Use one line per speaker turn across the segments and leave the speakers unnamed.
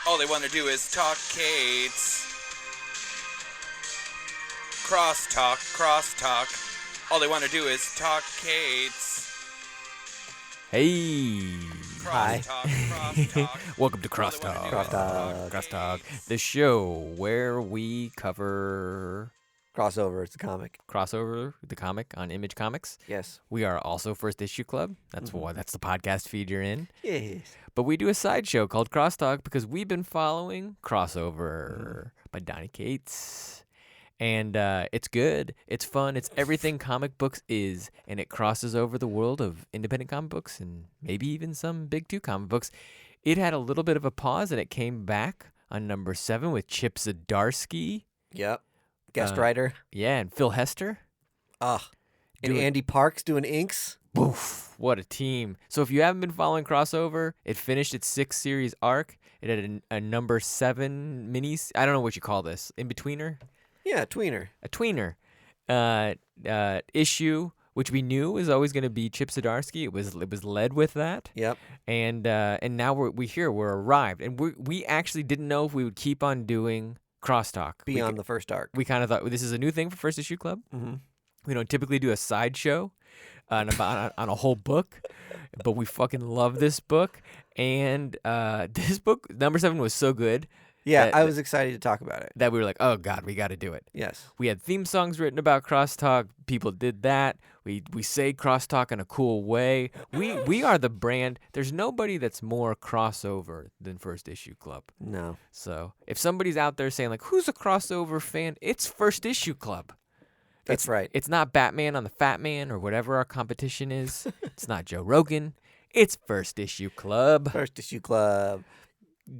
All they want to do is talk Kates. Crosstalk. All they want to do is talk Kates.
Hey.
Hi.
Crosstalk.
Welcome to
All they wanna do is
Crosstalk.
talk
Crosstalk,
Kates.
the show where we cover
Crossover, it's a comic.
Crossover, the comic on Image Comics.
Yes.
We are also First Issue Club. That's
Mhm.
why that's the podcast feed you're in.
Yes.
But we do a side show called Crosstalk because we've been following Crossover by Donny Cates. And it's good. It's fun. It's everything comic books is. And it crosses over the world of independent comic books and maybe even some big two comic books. It had a little bit of a pause and it came back on number 7 with Chip Zdarsky.
Yep. Guest writer.
Yeah, and Phil Hester.
And
doing-
Andy Parks doing inks.
Boof, what a team. So if you haven't been following Crossover, it finished its 6-series arc. It had a number 7 minis. I don't know what you call this. In-betweener?
Yeah, tweener.
A tweener issue, which we knew was always going to be Chip Zdarsky. It was led with that.
Yep.
And now we're arrived. And we actually didn't know if we would keep on doing Crosstalk.
Beyond the first arc.
We kind of thought this is a new thing for First Issue Club.
Mm-hmm.
We don't typically do a sideshow on a whole book, but we fucking love this book. And this book, number 7, was so good
Yeah,
That-
I was excited to talk about it.
that we were like, oh God, we got to do it.
Yes.
We had theme songs written about Crosstalk. People did that. We say Crosstalk in a cool way. We are the brand. There's nobody that's more crossover than First Issue Club.
No.
So if somebody's out there saying like, who's a crossover fan? It's First Issue Club.
That's right.
It's not Batman on the Fat Man or whatever our competition is. It's not Joe Rogan. It's First Issue Club.
First Issue Club.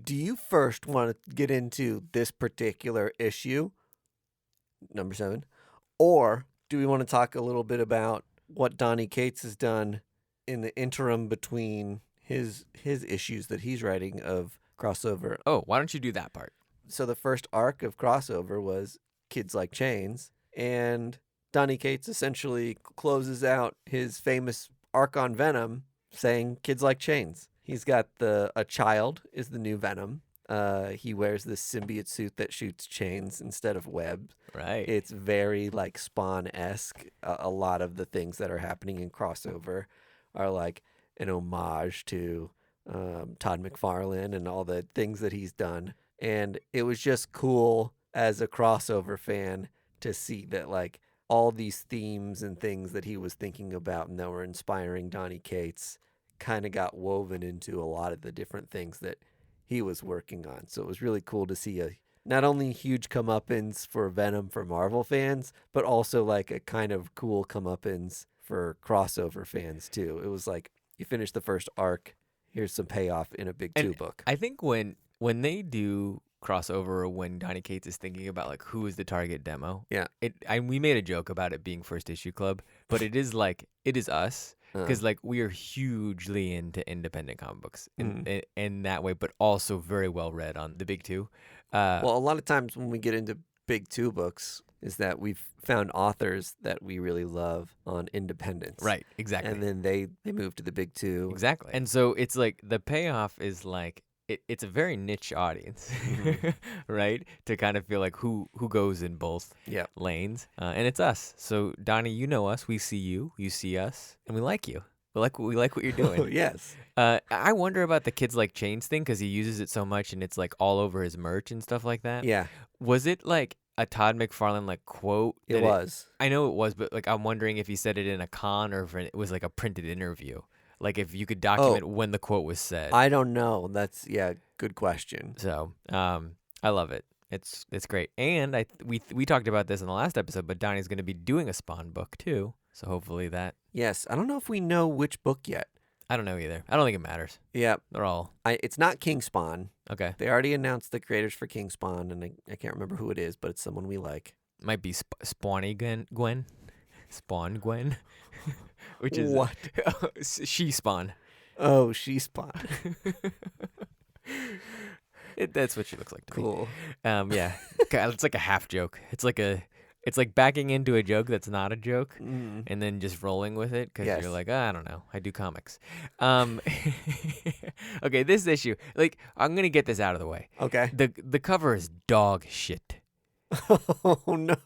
Do you first want to get into this particular issue, number 7, or do we want to talk a little bit about what Donny Cates has done in the interim between his issues that he's writing of Crossover?
Oh, why don't you do that part?
So the first arc of Crossover was Kids Like Chains, and Donny Cates essentially closes out his famous arc on Venom saying Kids Like Chains. He's got a child is the new Venom. He wears this symbiote suit that shoots chains instead of webs.
Right.
It's very like Spawn-esque. A lot of the things that are happening in Crossover are like an homage to Todd McFarlane and all the things that he's done. And it was just cool as a Crossover fan to see that like all these themes and things that he was thinking about and that were inspiring Donny Cates kind of got woven into a lot of the different things that he was working on. So it was really cool to see not only huge comeuppance for Venom for Marvel fans, but also like a kind of cool comeuppance for Crossover fans too. It was like you finish the first arc, here's some payoff in a big
And
2 book.
I think when they do Crossover, when Donny Cates is thinking about like who is the target demo,
Yeah.
We made a joke about it being First Issue Club, but it is like it is us. Because like we are hugely into independent comic books in that way, but also very well read on the big two.
Well, a lot of times when we get into big 2 books is that we've found authors that we really love on independence.
Right, exactly.
And then they move to the big 2.
Exactly. And so it's like the payoff is like it's a very niche audience, right? To kind of feel like who goes in both
Yep.
lanes, and it's us. So Donnie, you know us, we see you, you see us, and we like you. We like what you're doing.
Yes.
I wonder about the Kids Like Chains thing because he uses it so much and it's like all over his merch and stuff like that.
Yeah,
Was it like a Todd McFarlane like quote?
it
that
was.
I know it was, but like I'm wondering if he said it in a con or if it was like a printed interview. Like if you could document when the quote was said.
I don't know. That's good question.
So I love it. It's great. And we talked about this in the last episode, but Donnie's going to be doing a Spawn book too. So hopefully that.
Yes, I don't know if we know which book yet.
I don't know either. I don't think it matters.
Yeah,
They're all
it's not King Spawn.
okay.
They already announced the creators for King Spawn, and I can't remember who it is, but it's someone we like.
Might be Spawny Gwen. Spawn Gwen. Which is
What?
she Spawn.
Oh, she Spawn.
That's what she looks like to me.
Cool.
Yeah. It's like a half joke. It's like a It's like backing into a joke that's not a joke,
Mm.
and then just rolling with it because
Yes.
you're like, I don't know, I do comics. Um, okay, this issue, like, I'm gonna get this out of the way.
Okay.
The cover is dog shit.
Oh no!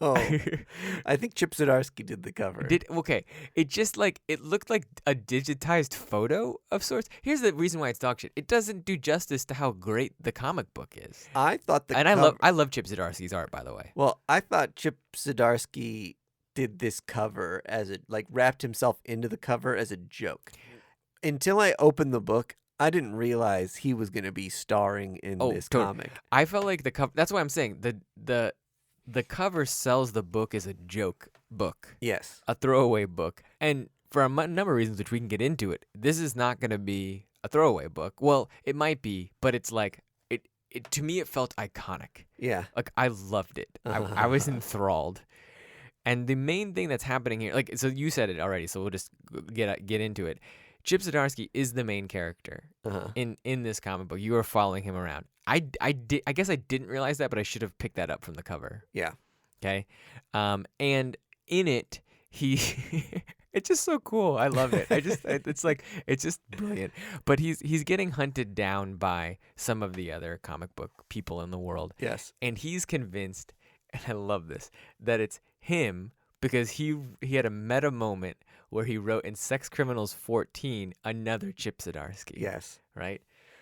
I think Chip Zdarsky did the cover.
Okay, it just like it looked like a digitized photo of sorts. Here's the reason why it's dog shit. It doesn't do justice to how great the comic book is.
I thought the
And
cover...
I love Chip Zdarsky's art, by the way.
Well, I thought Chip Zdarsky did this cover as it like wrapped himself into the cover as a joke. Until I opened the book, I didn't realize he was going to be starring in this comic.
I felt like the cover. That's why I'm saying the cover sells the book as a joke book,
Yes.
a throwaway book, and for a number of reasons, which we can get into it. This is not going to be a throwaway book. Well, it might be, but it's like it to me it felt iconic.
Yeah.
Like I loved it. I was enthralled. And the main thing that's happening here, like, so you said it already, so we'll just get into it. Chip Zdarsky is the main character in this comic book. You are following him around. I guess I didn't realize that, but I should have picked that up from the cover.
Yeah.
Okay. And in it, he it's just so cool. I love it. It's just brilliant. But he's getting hunted down by some of the other comic book people in the world.
Yes.
And he's convinced, and I love this, that it's him because he had a meta moment where he wrote in Sex Criminals 14 another Chip Zdarsky.
Yes.
Right?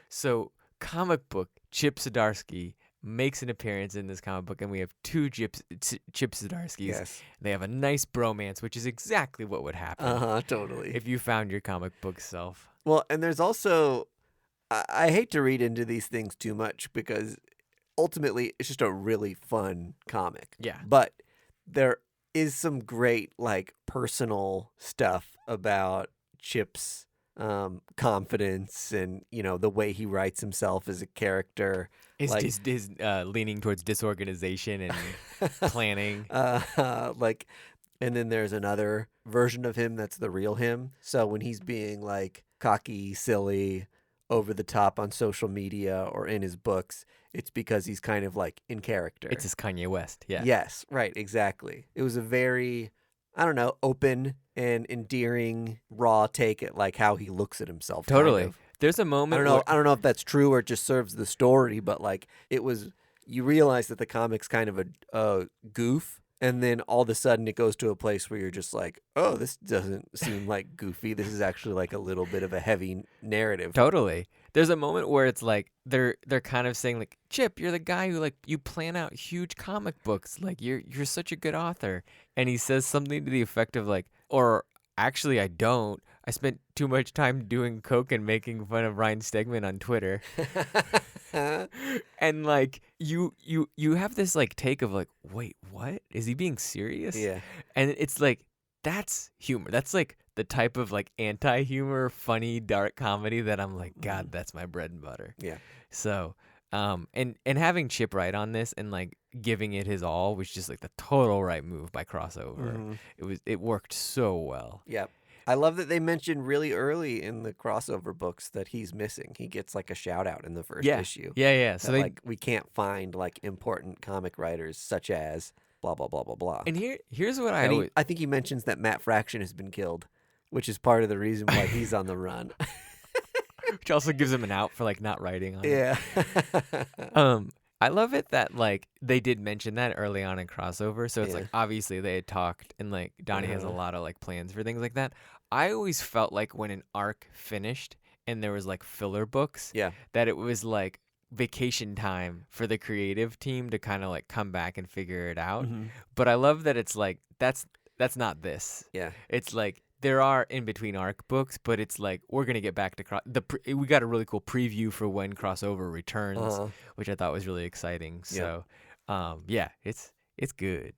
So comic book Chip Zdarsky makes an appearance in this comic book, and we have two Chip Zdarskys.
Yes.
They have a nice bromance, which is exactly what would happen
Totally.
if you found your comic book self.
Well, and there's also, I hate to read into these things too much because ultimately it's just a really fun comic.
Yeah.
But there is some great like personal stuff about Chip's confidence and the way he writes himself as a character.
His
Like-
leaning towards disorganization and planning.
And then there's another version of him that's the real him. So when he's being like cocky, silly, over the top on social media or in his books, it's because he's kind of like in character.
It's his Kanye West. Yeah.
Yes, right, exactly. It was a very, I don't know, open and endearing, raw take at like how he looks at himself.
Totally.
Kind of.
There's a moment.
I don't know if that's true or it just serves the story, but like it was. You realize that the comic's kind of a goof, and then all of a sudden it goes to a place where you're just like, oh, this doesn't seem like goofy. This is actually like a little bit of a heavy narrative.
Totally. There's a moment where it's like they're kind of saying like, Chip, you're the guy who like you plan out huge comic books. Like you're such a good author. And he says something to the effect of like, or actually I don't. I spent too much time doing coke and making fun of Ryan Stegman on Twitter. And like you have this like take of like, wait, what? Is he being serious?
Yeah.
And it's like that's humor. That's like the type of like anti-humor, funny, dark comedy that I'm like, God, that's my bread and butter.
Yeah.
So, and having Chip write on this and like giving it his all was just like the total right move by Crossover. It worked so well.
Yep. I love that they mentioned really early in the crossover books that he's missing. He gets like a shout out in the first issue.
Yeah. So
like we can't find like important comic writers such as blah blah blah blah blah.
And here's what
I think he mentions that Matt Fraction has been killed, which is part of the reason why he's on the run.
which also gives him an out for like not writing on it.
Yeah.
I love it that like they did mention that early on in crossover. So it's
Yeah.
like obviously they had talked and like Donnie has a lot of like plans for things like that. I always felt like when an arc finished and there was like filler books,
Yeah.
that it was like vacation time for the creative team to kind of like come back and figure it out. But I love that it's like that's not this.
Yeah.
It's like there are in between arc books, but it's like we're gonna get back to we got a really cool preview for when crossover returns, which I thought was really exciting. So, yeah, it's good.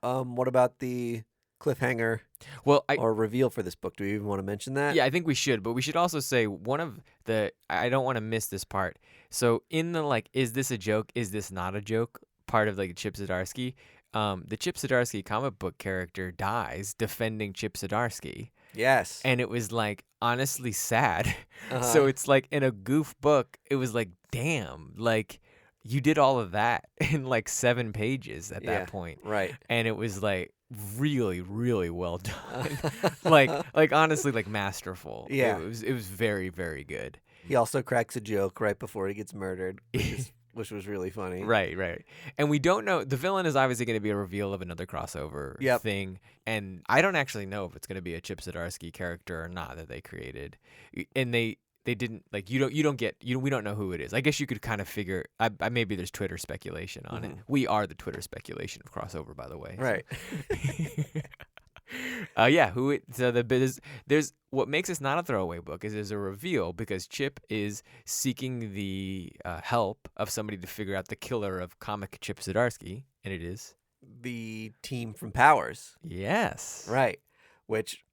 What about the cliffhanger
Well,
or reveal for this book? Do we even want to mention that?
Yeah, I think we should, but we should also say one of the I don't want to miss this part. So in the like, is this a joke? Is this not a joke? Part of like Chip Zdarsky. The Chip Zdarsky comic book character dies defending Chip Zdarsky.
Yes.
And it was like honestly sad. So it's like in a goof book, it was like, damn, like you did all of that in like 7 pages at
Yeah,
that point.
right.
And it was like really, really well done. like honestly, like masterful.
Yeah.
It was very, very good.
He also cracks a joke right before he gets murdered, which was really funny.
Right. And we don't know. The villain is obviously going to be a reveal of another crossover
Yep.
thing. And I don't actually know if it's going to be a Chip Zdarsky character or not that they created. And they didn't, like, we don't know who it is. I guess you could kind of figure, maybe there's Twitter speculation on it. We are the Twitter speculation of crossover, by the way.
Right.
There's what makes this not a throwaway book is there's a reveal because Chip is seeking the help of somebody to figure out the killer of comic Chip Zdarsky, and it is
The team from Powers.
yes,
Right. Which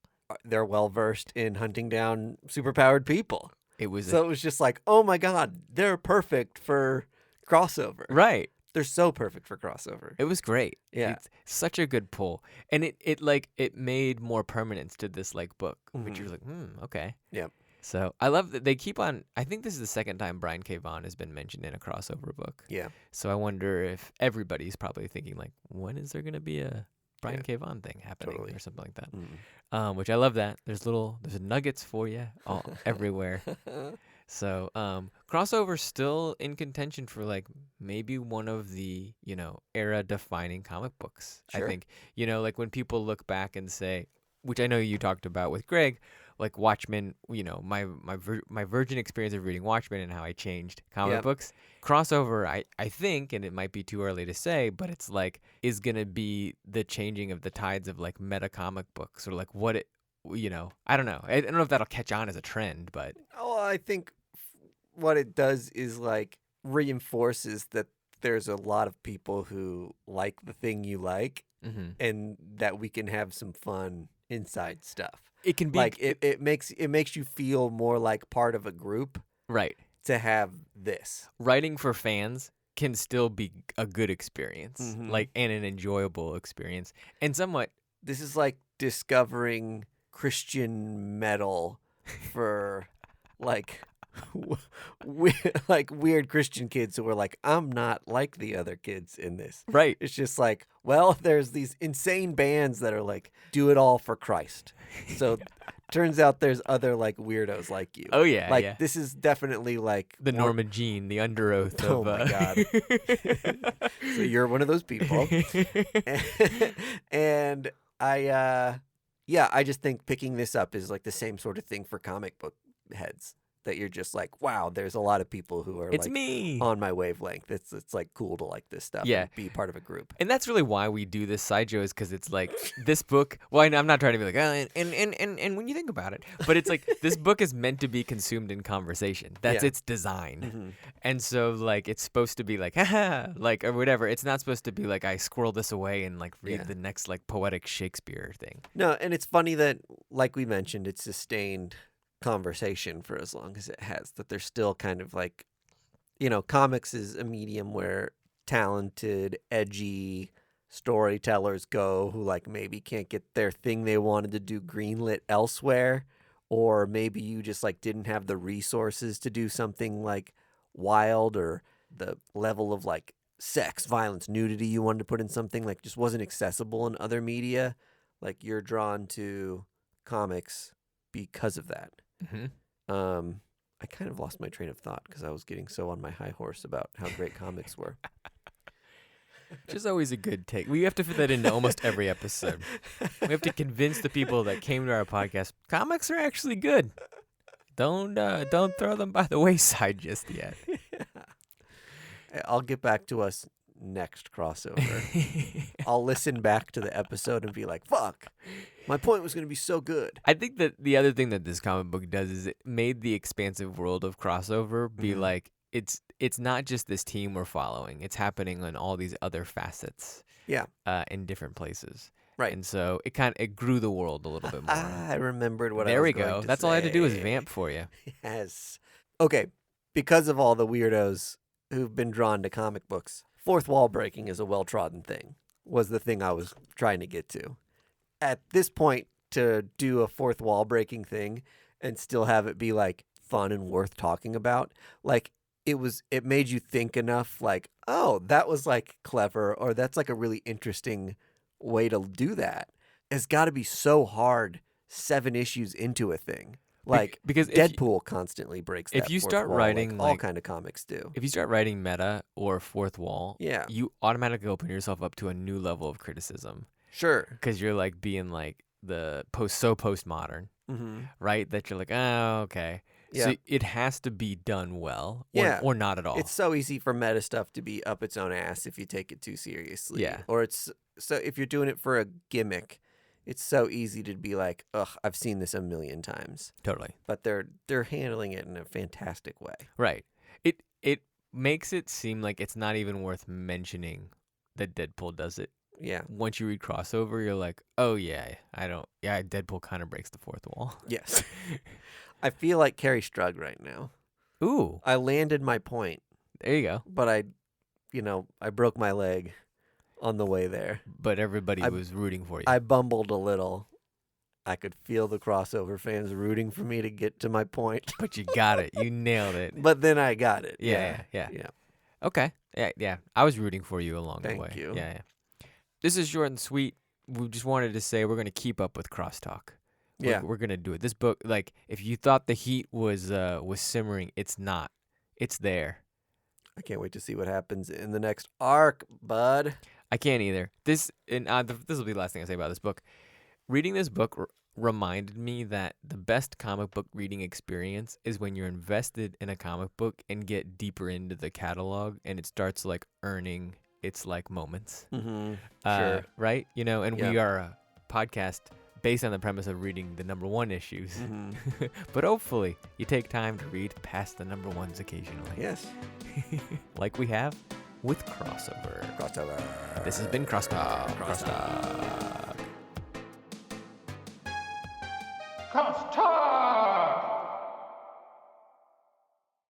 they're well versed in hunting down superpowered people.
It was
So it was just like, oh my God, they're perfect for crossover.
right.
They're so perfect for crossover.
It was great.
Yeah.
It's such a good pull, and it made more permanence to this like book, which you're like, okay.
Yep.
So I love that they keep on. I think this is the second time Brian K. Vaughan has been mentioned in a crossover book.
Yeah.
So I wonder if everybody's probably thinking like, when is there going to be a Brian K. Vaughan thing happening or something like that? Which I love that. There's nuggets for you all everywhere. So crossover's still in contention for like maybe one of the era defining comic books.
Sure.
I think like when people look back and say, which I know you talked about with Greg, like Watchmen, my virgin experience of reading Watchmen and how I changed comic books. Crossover, I think, and it might be too early to say, but it's like is gonna be the changing of the tides of like meta comic books or like what it, I don't know. I don't know if that'll catch on as a trend, but
Oh, I think what it does is like reinforces that there's a lot of people who like the thing you like, and that we can have some fun inside stuff.
it can be
Like it makes you feel more like part of a group
right.
to have this.
Writing for fans can still be a good experience, like and an enjoyable experience, and somewhat.
This is like discovering Christian metal for like like weird Christian kids who are like, I'm not like the other kids in this.
Right.
It's just like, well, there's these insane bands that are like, do it all for Christ. So turns out there's other like weirdos like you.
Oh yeah,
Like
yeah.
this is definitely like
The Norma Jean, the under oath
Oh
of.
my God. So you're one of those people. And I just think picking this up is like the same sort of thing for comic book heads. That you're just like, wow, there's a lot of people who are
It's
like
me.
on my wavelength. It's like cool to like this stuff.
Yeah.
And be part of a group.
And that's really why we do this side show is because it's like this book. Well, I'm not trying to be like, and when you think about it, but it's like this book is meant to be consumed in conversation. That's its design, and so like it's supposed to be like, haha, like or whatever. It's not supposed to be like I squirrel this away and like read the next like poetic Shakespeare thing.
No, and it's funny that, like we mentioned, it's sustained conversation for as long as it has, that there's still kind of like, comics is a medium where talented, edgy storytellers go who like maybe can't get their thing they wanted to do greenlit elsewhere, or maybe you just like didn't have the resources to do something like wild, or the level of like sex, violence, nudity you wanted to put in something like just wasn't accessible in other media. Like you're drawn to comics because of that. I kind of lost my train of thought because I was getting so on my high horse about how great comics were.
Which is always a good take. We have to fit that into almost every episode. We have to convince the people that came to our podcast comics are actually good. Don't throw them by the wayside just yet.
I'll get back to us next crossover. I'll listen back to the episode and be like, fuck, my point was going to be so good.
I think that the other thing that this comic book does is it made the expansive world of crossover be like, it's not just this team we're following. It's happening on all these other facets.
Yeah.
In different places.
Right.
And so it grew the world a little bit more.
I remembered what I
there
was
we
going
go.
to
That's all I had to do is
say.
vamp for you.
Yes. Okay. Because of all the weirdos who've been drawn to comic books, fourth wall breaking is a well-trodden thing, was the thing I was trying to get to. At this point, to do a fourth wall breaking thing and still have it be like fun and worth talking about, like it made you think enough, like, oh, that was like clever, or that's like a really interesting way to do that. It's got to be so hard 7 issues into a thing. Like,
because if
Deadpool constantly breaks that
if you
fourth
start
wall,
writing,
all
like-
kind of comics do.
If you start writing meta or fourth wall,
Yeah.
you automatically open yourself up to a new level of criticism
Sure.
because you're like being like the postmodern,
Mm-hmm.
right? That you're like, oh, okay.
Yeah.
So it has to be done well,
Yeah.
or not at all.
It's so easy for meta stuff to be up its own ass if you take it too seriously.
Yeah.
Or it's so if you're doing it for a gimmick, it's so easy to be like, ugh, I've seen this a million times.
Totally.
But they're handling it in a fantastic way.
Right. It makes it seem like it's not even worth mentioning that Deadpool does it.
Yeah.
Once you read crossover, you're like, oh yeah, Deadpool kind of breaks the fourth wall.
Yes. I feel like Carrie Strug right now.
Ooh,
I landed my point,
there you go.
but I broke my leg on the way there.
But everybody
I-
was rooting for you.
I bumbled a little. I could feel the crossover fans rooting for me to get to my point.
But you got it. You nailed it.
But then I got it.
Yeah. Okay. Yeah. I was rooting for you along the way.
Thank you.
Yeah. This is short and sweet. We just wanted to say we're going to keep up with Crosstalk.
Yeah.
We're going to do it. This book, like, if you thought the heat was simmering, it's not. It's there.
I can't wait to see what happens in the next arc, bud.
I can't either. This will be the last thing I say about this book. Reading this book reminded me that the best comic book reading experience is when you're invested in a comic book and get deeper into the catalog and it starts like earning its like moments.
Mm-hmm.
Right? You know, and we
Yeah.
are a podcast based on the premise of reading the number 1 issues.
Mm-hmm.
But hopefully you take time to read past the number 1s occasionally.
Yes.
Like we have with Crossover.
Crossover.
This has been Crosstalk.
Crosstalk.